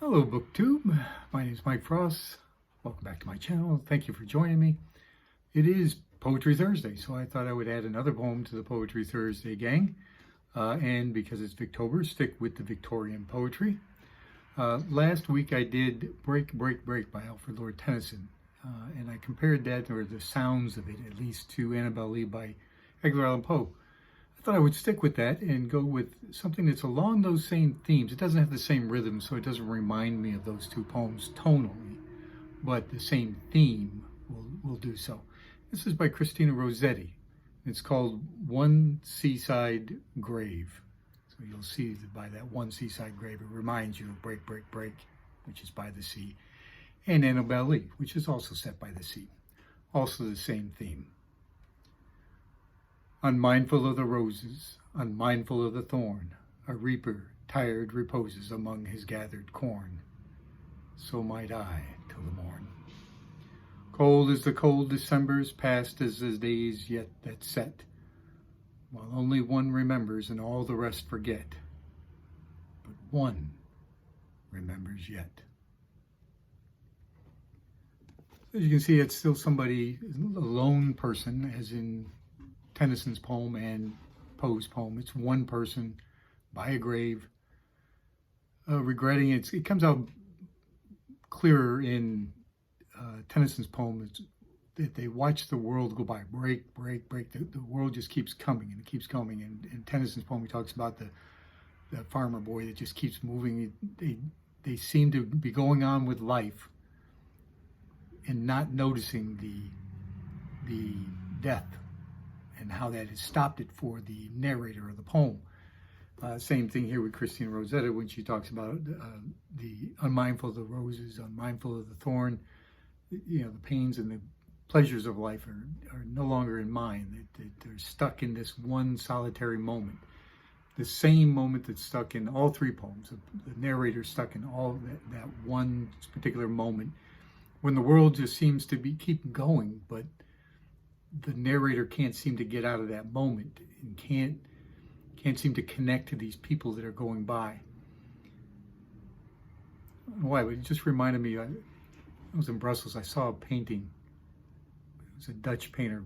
Hello, BookTube. My name is Mike Frost. Welcome back to my channel. Thank you for joining me. It is Poetry Thursday, so I thought I would add another poem to the Poetry Thursday gang. And because it's Victober, stick with the Victorian poetry. Last week I did Break, Break, Break by Alfred Lord Tennyson. And I compared that, or the sounds of it at least, to Annabel Lee by Edgar Allan Poe. I thought I would stick with that and go with something that's along those same themes. It doesn't have the same rhythm, so it doesn't remind me of those two poems tonally, but the same theme will do so. This is by Christina Rossetti. It's called One Seaside Grave. So you'll see that by that one seaside grave, it reminds you of Break, Break, Break, which is by the sea, and Annabel Lee, which is also set by the sea. Also the same theme. Unmindful of the roses, unmindful of the thorn, a reaper tired reposes among his gathered corn. So might I till the morn. Cold as the cold Decembers, past as the days yet that set, while only one remembers and all the rest forget. But one remembers yet. As you can see, it's still somebody, a lone person, as in Tennyson's poem and Poe's poem. It's one person by a grave, regretting it. It comes out clearer in Tennyson's poem that they watch the world go by. Break, break, break. The world just keeps coming and it keeps coming. And in Tennyson's poem, he talks about the farmer boy that just keeps moving. They seem to be going on with life and not noticing the death and how that has stopped it for the narrator of the poem. Same thing here with Christina Rossetti when she talks about the unmindful of the roses, unmindful of the thorn. You know, the pains and the pleasures of life are no longer in mind. They're stuck in this one solitary moment. The same moment that's stuck in all three poems. The narrator's stuck in all that one particular moment when the world just seems to keep going, but the narrator can't seem to get out of that moment and can't seem to connect to these people that are going by. I don't know why, but it just reminded me, I was in Brussels, I saw a painting. It was a Dutch painter.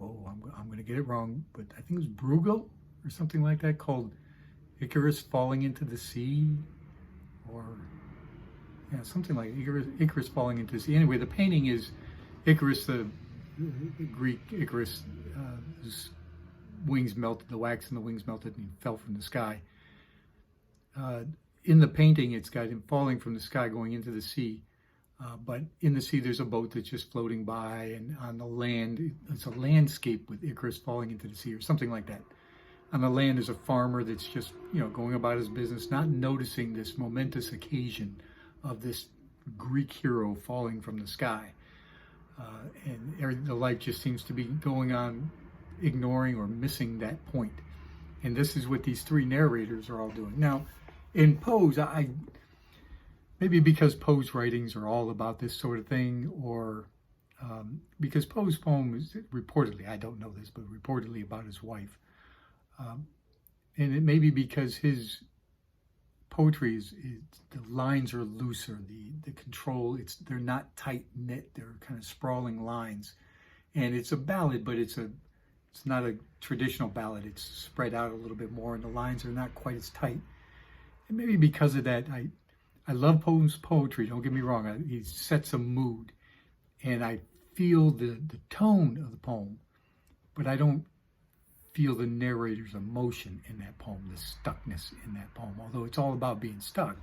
Oh, I'm going to get it wrong, but I think it was Bruegel or something like that, called Icarus Falling into the Sea, or yeah, something like Icarus Falling into the Sea. Anyway, the painting is Icarus, the Greek Icarus, his wings melted, the wax in the wings melted, and he fell from the sky. In the painting, it's got him falling from the sky going into the sea. But in the sea, there's a boat that's just floating by, and on the land, it's a landscape with Icarus falling into the sea, or something like that. On the land is a farmer that's just, going about his business, not noticing this momentous occasion of this Greek hero falling from the sky. And the life just seems to be going on, ignoring or missing that point. And this is what these three narrators are all doing. Now, in Poe's, maybe because Poe's writings are all about this sort of thing, or because Poe's poem is reportedly, I don't know this, but reportedly about his wife. And it may be because his poetry the lines are looser, the control, they're not tight knit, they're kind of sprawling lines, and it's a ballad, but it's not a traditional ballad. It's spread out a little bit more, and the lines are not quite as tight. And maybe because of that, I love Poe's poetry. Don't get me wrong. He sets a mood, and I feel the tone of the poem, but I don't feel the narrator's emotion in that poem, the stuckness in that poem, although it's all about being stuck.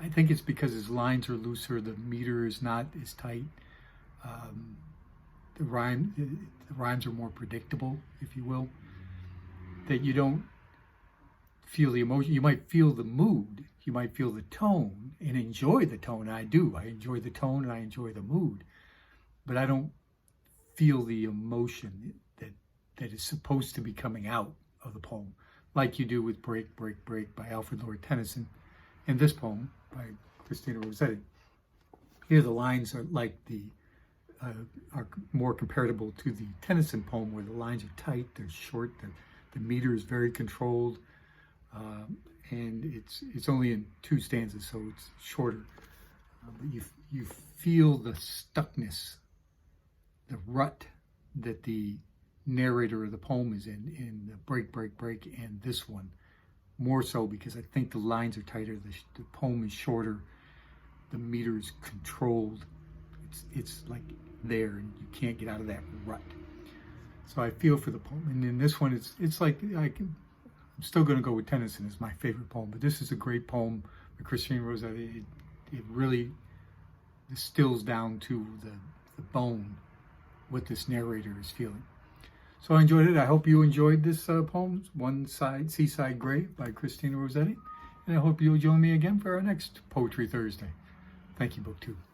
I think it's because his lines are looser, the meter is not as tight, the rhymes are more predictable, if you will, that you don't feel the emotion. You might feel the mood, you might feel the tone and enjoy the tone. I do. I enjoy the tone and I enjoy the mood, but I don't feel the emotion that is supposed to be coming out of the poem, like you do with Break, Break, Break by Alfred Lord Tennyson, and this poem by Christina Rossetti. Here the lines are like are more comparable to the Tennyson poem, where the lines are tight, they're short, the meter is very controlled, and it's only in 2 stanzas, so it's shorter. But you feel the stuckness, the rut that the narrator of the poem is in the break, break, break, and this one more so because I think the lines are tighter. The poem is shorter. The meter is controlled. It's like there, and you can't get out of that rut. So I feel for the poem. And in this one, it's like I'm still going to go with Tennyson as my favorite poem, but this is a great poem by Christina Rossetti. It really distills down to the bone what this narrator is feeling. So I enjoyed it. I hope you enjoyed this poem, One Side, Seaside Grave by Christina Rossetti. And I hope you'll join me again for our next Poetry Thursday. Thank you, BookTube.